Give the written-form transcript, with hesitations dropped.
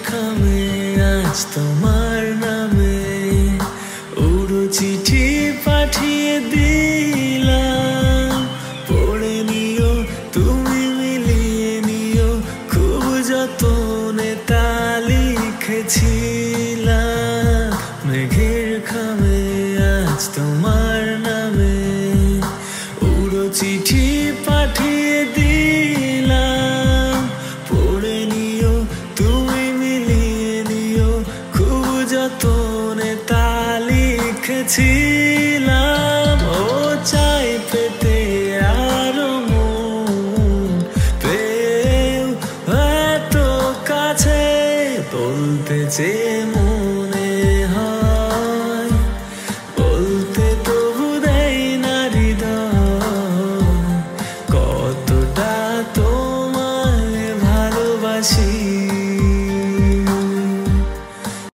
খামে আজ তোমার নামে উড়ো চিঠি পাঠিয়ে দিলাম, পড়ে নিও তুমি মিলিয়ে নিও, খুব যতনে তা লিখেছিলাম। মেঘের খামে আজ তোমার নামে উড়ো চিঠি পাঠিয়ে দিলাম, পড়ে নিও তুমি মিলিয়ে নিও, খুব যতনে তা লিখেছিলাম। ও চাই পেতে আরো মন পেও এত কাছে, বলতে চেয়ে মন